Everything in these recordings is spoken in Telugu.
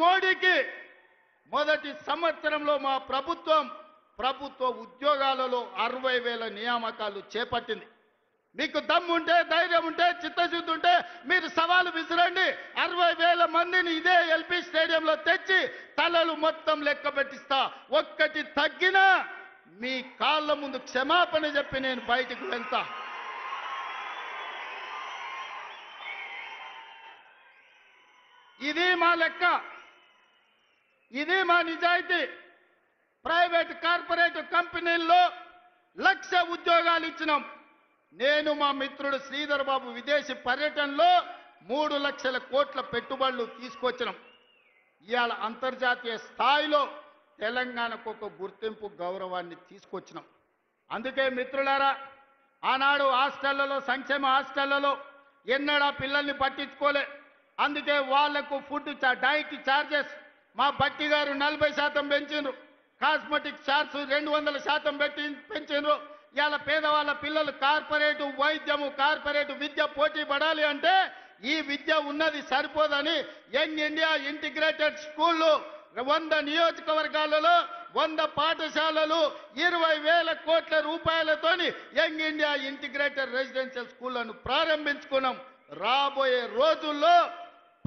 మోడీకి మొదటి సంవత్సరంలో మా ప్రభుత్వ ఉద్యోగాలలో 60,000 నియామకాలు చేపట్టింది. మీకు దమ్ముంటే, ధైర్యం ఉంటే, చిత్తశుద్ధి ఉంటే మీరు సవాలు విసిరండి. 60,000 మందిని ఇదే ఎల్పీ స్టేడియంలో తెచ్చి తలలు మొత్తం లెక్క పెట్టిస్తా. ఒక్కటి తగ్గినా మీ కాళ్ళ ముందు క్షమాపణ చెప్పి నేను బయటికి వెళ్తా. ఇది మా లెక్క, ఇది మా నిజాయితీ. ప్రైవేట్ కార్పొరేట్ కంపెనీల్లో 1,00,000 ఉద్యోగాలు ఇచ్చినాం. నేను మా మిత్రుడు శ్రీధర్ బాబు విదేశీ పర్యటనలో 3 లక్షల కోట్ల పెట్టుబడులు తీసుకొచ్చినాం. ఇవాళ అంతర్జాతీయ స్థాయిలో తెలంగాణకు ఒక గుర్తింపు గౌరవాన్ని తీసుకొచ్చినాం. అందుకే మిత్రులారా, ఆనాడు హాస్టళ్లలో, సంక్షేమ హాస్టళ్లలో ఎన్నడా పిల్లల్ని పట్టించుకోలే. అందుకే వాళ్లకు ఫుడ్ డైట్ ఛార్జెస్ మా బట్టి గారు 40% పెంచిండ్రు. Cosmetic charge 200% పెంచిండ్రు. ఇవాళ పేదవాళ్ళ పిల్లలు కార్పొరేటు వైద్యము, కార్పొరేటు విద్య పోటీ పడాలి అంటే ఈ విద్య ఉన్నది సరిపోదని యంగ్ ఇండియా ఇంటిగ్రేటెడ్ స్కూళ్ళు 100 నియోజకవర్గాలలో 100 పాఠశాలలు 20,000 కోట్ల రూపాయలతోని యంగ్ ఇండియా ఇంటిగ్రేటెడ్ రెసిడెన్షియల్ స్కూళ్లను ప్రారంభించుకున్నాం. రాబోయే రోజుల్లో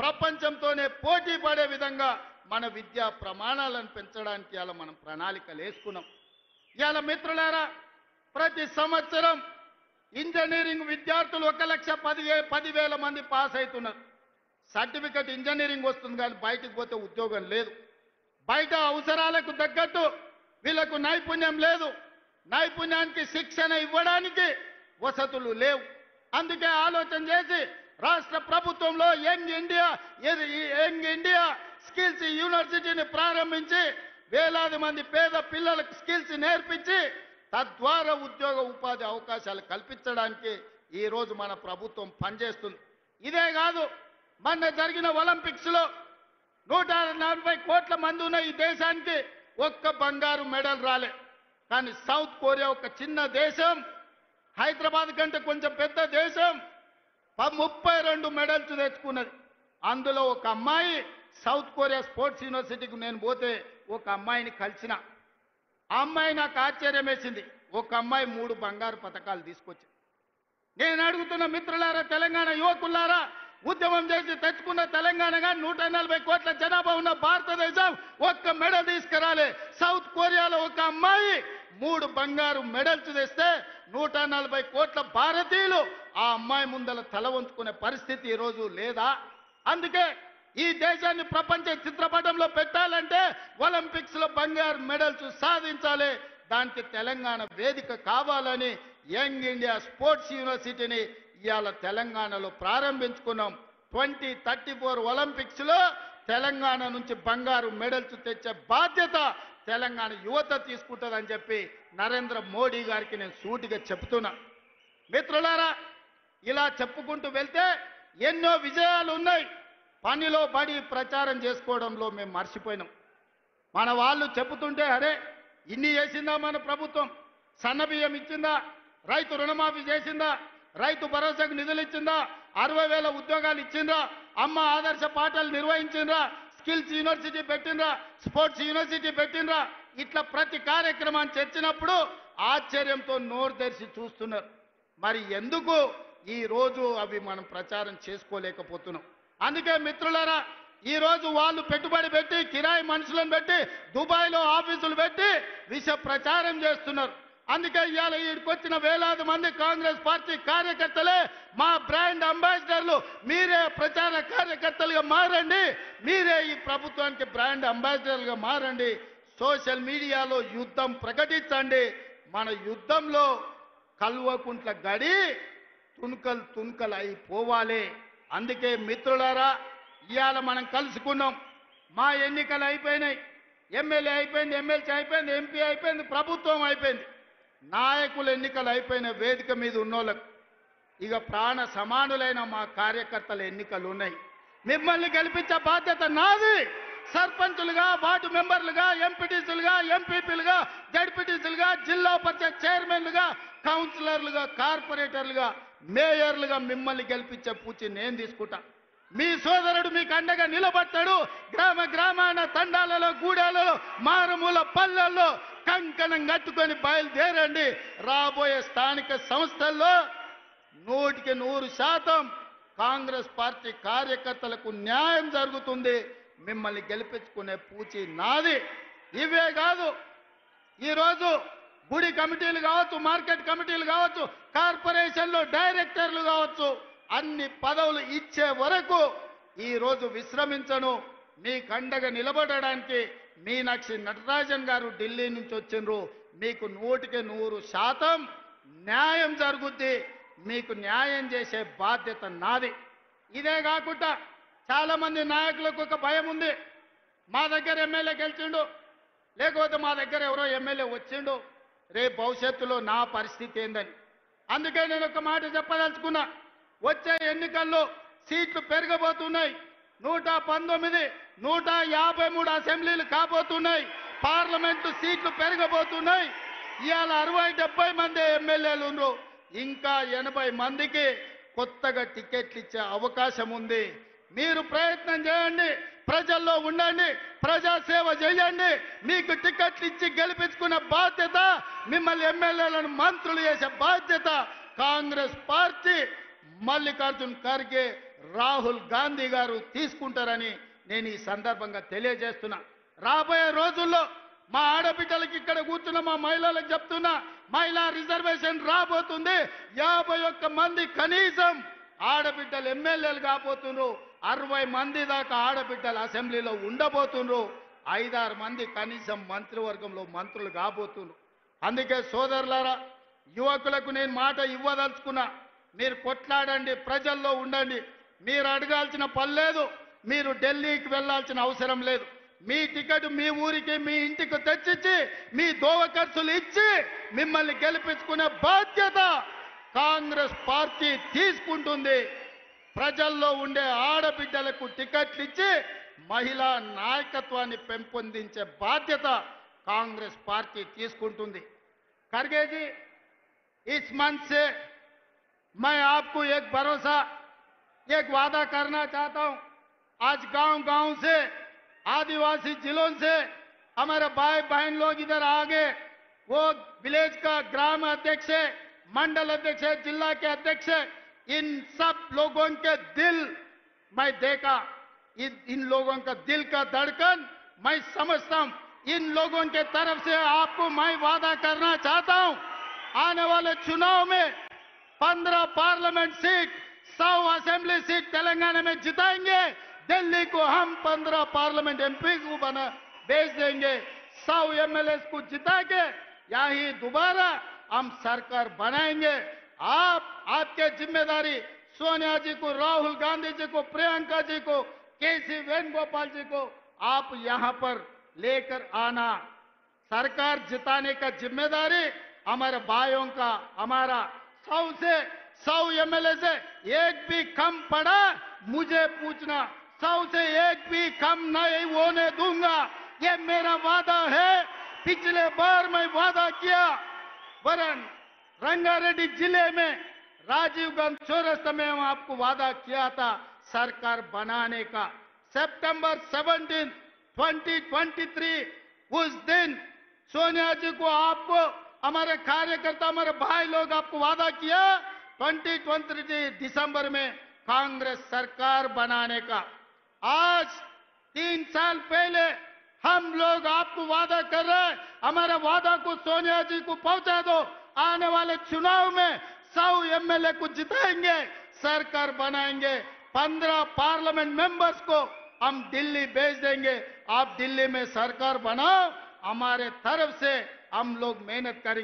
ప్రపంచంతోనే పోటీ పడే విధంగా మన విద్యా ప్రమాణాలను పెంచడానికి ఇలా మనం ప్రణాళికలు వేసుకున్నాం. ఇవాళ మిత్రులారా, ప్రతి సంవత్సరం ఇంజనీరింగ్ విద్యార్థులు 1,10,000 మంది పాస్ అవుతున్నారు. సర్టిఫికెట్ ఇంజనీరింగ్ వస్తుంది కానీ బయటకు పోతే ఉద్యోగం లేదు. బయట అవసరాలకు తగ్గట్టు వీళ్ళకు నైపుణ్యం లేదు. నైపుణ్యానికి శిక్షణ ఇవ్వడానికి వసతులు లేవు. అందుకే ఆలోచన చేసి రాష్ట్ర ప్రభుత్వంలో యంగ్ ఇండియా స్కిల్స్ యూనివర్సిటీని ప్రారంభించి వేలాది మంది పేద పిల్లలకు స్కిల్స్ నేర్పించి తద్వారా ఉద్యోగ ఉపాధి అవకాశాలు కల్పించడానికి ఈరోజు మన ప్రభుత్వం పనిచేస్తుంది. ఇదే కాదు, మొన్న జరిగిన ఒలింపిక్స్లో 140 కోట్ల మంది ఉన్న ఈ దేశానికి ఒక్క బంగారు మెడల్ రాలే. కానీ సౌత్ కొరియా ఒక చిన్న దేశం, హైదరాబాద్ కంటే కొంచెం పెద్ద దేశం, 32 మెడల్స్ తెచ్చుకున్నది. అందులో ఒక అమ్మాయి సౌత్ కొరియా స్పోర్ట్స్ యూనివర్సిటీకి నేను పోతే ఒక అమ్మాయిని కలిసిన. ఆ అమ్మాయి నాకు ఆశ్చర్యం వేసింది. ఒక అమ్మాయి 3 బంగారు పతకాలు తీసుకొచ్చింది. నేను అడుగుతున్న మిత్రులారా, తెలంగాణ యువకులారా, ఉద్యమం చేసి తెచ్చుకున్న తెలంగాణగా 140 కోట్ల జనాభా ఉన్న భారతదేశం ఒక్క మెడల్ తీసుకురాలే. సౌత్ కొరియాలో ఒక అమ్మాయి 3 బంగారు మెడల్స్ తెస్తే 140 కోట్ల భారతీయులు ఆ అమ్మాయి ముందల తల వంచుకునే పరిస్థితి ఈరోజు లేదా? అందుకే ఈ దేశాన్ని ప్రపంచ చిత్రపటంలో పెట్టాలంటే ఒలింపిక్స్ లో బంగారు మెడల్స్ సాధించాలి. దానికి తెలంగాణ వేదిక కావాలని యంగ్ ఇండియా స్పోర్ట్స్ యూనివర్సిటీని ఇవాళ తెలంగాణలో ప్రారంభించుకున్నాం. 2034 ఒలింపిక్స్ లో తెలంగాణ నుంచి బంగారు మెడల్స్ తెచ్చే బాధ్యత తెలంగాణ యువత తీసుకుంటుందని చెప్పి నరేంద్ర మోడీ గారికి నేను సూటిగా చెప్తున్నా. మిత్రులారా, ఇలా చెప్పుకుంటూ వెళ్తే ఎన్నో విజయాలు ఉన్నాయి. పనిలో పడి ప్రచారం చేసుకోవడంలో మేము మర్చిపోయినాం. మన వాళ్ళు చెబుతుంటే అరే ఇన్ని చేసిందా మన ప్రభుత్వం? సన్నబియ్యం ఇచ్చిందా? రైతు రుణమాఫీ చేసిందా? రైతు భరోసాకు నిధులు ఇచ్చిందా? 60,000 ఉద్యోగాలు ఇచ్చిండ్రా? అమ్మ ఆదర్శ పాఠాలు నిర్వహించిండ్రా? స్కిల్స్ యూనివర్సిటీ పెట్టిండ్రా? స్పోర్ట్స్ యూనివర్సిటీ పెట్టిండ్రా? ఇట్లా ప్రతి కార్యక్రమాన్ని చర్చినప్పుడు ఆశ్చర్యంతో నోరు తెరిచి చూస్తున్నారు. మరి ఎందుకు ఈ రోజు అవి మనం ప్రచారం చేసుకోలేకపోతున్నాం? అందుకే మిత్రులారా, ఈ రోజు వాళ్ళు పెట్టుబడి పెట్టి కిరాయి మనుషులను పెట్టి దుబాయ్లో ఆఫీసులు పెట్టి విష ప్రచారం చేస్తున్నారు. అందుకే ఇవాళ ఈడికొచ్చిన వేలాది మంది కాంగ్రెస్ పార్టీ కార్యకర్తలే మా బ్రాండ్ అంబాసిడర్లు. మీరే ప్రచార కార్యకర్తలుగా మారండి, మీరే ఈ ప్రభుత్వానికి బ్రాండ్ అంబాసిడర్లుగా మారండి. సోషల్ మీడియాలో యుద్ధం ప్రకటించండి. మన యుద్ధంలో కల్వకుంట్ల గడి తుణుకలు అయిపోవాలి. అందుకే మిత్రులారా, ఇవాళ మనం కలుసుకున్నాం. మా ఎన్నికలు అయిపోయినాయి. ఎమ్మెల్యే అయిపోయింది, ఎమ్మెల్సీ అయిపోయింది, ఎంపీ అయిపోయింది, ప్రభుత్వం అయిపోయింది. నాయకుల ఎన్నికలు అయిపోయిన వేదిక మీద ఉన్నోళ్ళకు ఇక ప్రాణ సమానులైన మా కార్యకర్తల ఎన్నికలు ఉన్నాయి. మిమ్మల్ని గెలిపించే బాధ్యత నాది. సర్పంచులుగా, వార్డు మెంబర్లుగా, ఎంపీటీసీలుగా, ఎంపీపీలుగా, జడ్పీటీసీలుగా, జిల్లా పరిషత్ చైర్మన్లుగా, కౌన్సిలర్లుగా, కార్పొరేటర్లుగా, మేయర్లుగా మిమ్మల్ని గెలిపించే పూచి నేను తీసుకుంటా. మీ సోదరుడు మీకు అండగా నిలబడతాడు. గ్రామ తండాలలో గూడాలలో మారుమూల పల్లెల్లో కంకణం కట్టుకొని బయలుదేరండి. రాబోయే స్థానిక సంస్థల్లో 100% కాంగ్రెస్ పార్టీ కార్యకర్తలకు న్యాయం జరుగుతుంది. మిమ్మల్ని గెలిపించుకునే పూచి నాది. ఇవే కాదు, ఈరోజు గుడి కమిటీలు కావచ్చు, మార్కెట్ కమిటీలు కావచ్చు, కార్పొరేషన్లో డైరెక్టర్లు కావచ్చు, అన్ని పదవులు ఇచ్చే వరకు ఈరోజు విశ్రమించను. మీ కండగా నిలబడడానికి మీనాక్షి నటరాజన్ గారు ఢిల్లీ నుంచి వచ్చిండ్రు. మీకు 100% న్యాయం జరుగుద్ది. మీకు న్యాయం చేసే బాధ్యత నాది. ఇదే కాకుండా చాలా మంది నాయకులకు ఒక భయం ఉంది. మా దగ్గర ఎమ్మెల్యే గెలిచిండు, లేకపోతే మా దగ్గర ఎవరో ఎమ్మెల్యే వచ్చిండు, రేపు భవిష్యత్తులో నా పరిస్థితి ఏందని. అందుకే నేను ఒక మాట చెప్పదలుచుకున్నా. వచ్చే ఎన్నికల్లో సీట్లు పెరగబోతున్నాయి. 119, 153 అసెంబ్లీలు కాబోతున్నాయి. పార్లమెంటు సీట్లు పెరగబోతున్నాయి. ఇవాళ 60-70 మంది ఎమ్మెల్యేలు ఉన్నారు. ఇంకా 80 మందికి కొత్తగా టికెట్లు ఇచ్చే అవకాశం ఉంది. మీరు ప్రయత్నం చేయండి, ప్రజల్లో ఉండండి, ప్రజాసేవ చేయండి. మీకు టికెట్లు ఇచ్చి గెలిపించుకునే బాధ్యత, మిమ్మల్ని ఎమ్మెల్యేలను మంత్రులు చేసే బాధ్యత కాంగ్రెస్ పార్టీ, మల్లికార్జున్ ఖర్గే, రాహుల్ గాంధీ గారు తీసుకుంటారని నేను ఈ సందర్భంగా తెలియజేస్తున్నా. రాబోయే రోజుల్లో మా ఆడబిడ్డలకి ఇక్కడ కూర్చున్న మా మహిళలకు చెప్తున్నా, మహిళా రిజర్వేషన్ రాబోతుంది. 51 మంది కనీసం ఆడబిడ్డలు ఎమ్మెల్యేలు కాబోతున్నారు. 60 మంది దాకా ఆడబిడ్డలు అసెంబ్లీలో ఉండబోతున్నారు. 5-6 మంది కనీసం మంత్రివర్గంలో మంత్రులు కాబోతున్నారు. అందుకే సోదరులారా, యువకులకు నేను మాట ఇవ్వదలుచుకున్నా. మీరు కొట్లాడండి, ప్రజల్లో ఉండండి. మీరు అడగాల్సిన పని లేదు, మీరు ఢిల్లీకి వెళ్లాల్సిన అవసరం లేదు. మీ టికెట్ మీ ఊరికి, మీ ఇంటికి తెచ్చిచ్చి, మీ దోవ ఖర్చులు ఇచ్చి మిమ్మల్ని గెలిపించుకునే బాధ్యత కాంగ్రెస్ పార్టీ తీసుకుంటుంది. ప్రజల్లో ఉండే ఆడబిడ్డలకు టికెట్లు ఇచ్చి మహిళా నాయకత్వాన్ని పెంపొందించే బాధ్యత కాంగ్రెస్ పార్టీ తీసుకుంటుంది. ఖర్గే जी, इस मंच से मैं आपको एक भरोसा, एक वादा करना चाहता हूं. आज गांव-गांव से, आदिवासी जिलों से हमारे भाई बहन लोग इधर आ गए. वो विलेज का ग्राम अध्यक्ष है, मंडल अध्यक्ष है, जिला के अध्यक्ष है. इन सब लोगों के दिल मैं देखा, इन लोगों का दिल का धड़कन मैं समझता हूं. इन लोगों के तरफ से आपको मैं वादा करना चाहता हूं, आने वाले चुनाव में 15 parliament seat, 100 assembly seat Telangana में जिताएंगे. दिल्ली को हम 15 पार्लियामेंट एमपी को बना भेज देंगे. 100 एमएलए को जिता के यही दोबारा हम सरकार बनाएंगे. आपके जिम्मेदारी सोनिया जी को, राहुल गांधी जी को, प्रियंका जी को, केसी वेणुगोपाल जी को आप यहां पर लेकर आना. सरकार जिताने का जिम्मेदारी हमारे भाइयों का. हमारा 100 एमएलए से एक भी कम पड़ा मुझे पूछना. 100 से एक भी कम नहीं होने दूंगा, ये मेरा वादा है. पिछले बार मैं वादा किया, वरन रंगारेड्डी जिले में राजीव गांधी चौरस्ता में आपको वादा किया था सरकार बनाने का. सितंबर 17, 2023 उस दिन सोनिया जी को, आपको, हमारे कार्यकर्ता, हमारे भाई लोग आपको वादा किया 2023 दिसंबर में कांग्रेस सरकार बनाने का. आज 3 साल पहले हम लोग आपको वादा कर रहे हैं, हमारे वादा को सोनिया जी को पहुंचा दो. आने वाले चुनाव में 100 एमएलए को जिताएंगे, सरकार बनाएंगे. 15 पार्लियामेंट मेंबर्स को हम दिल्ली भेज देंगे. आप दिल्ली में सरकार बनाओ, हमारे तरफ से हम लोग मेहनत करेंगे.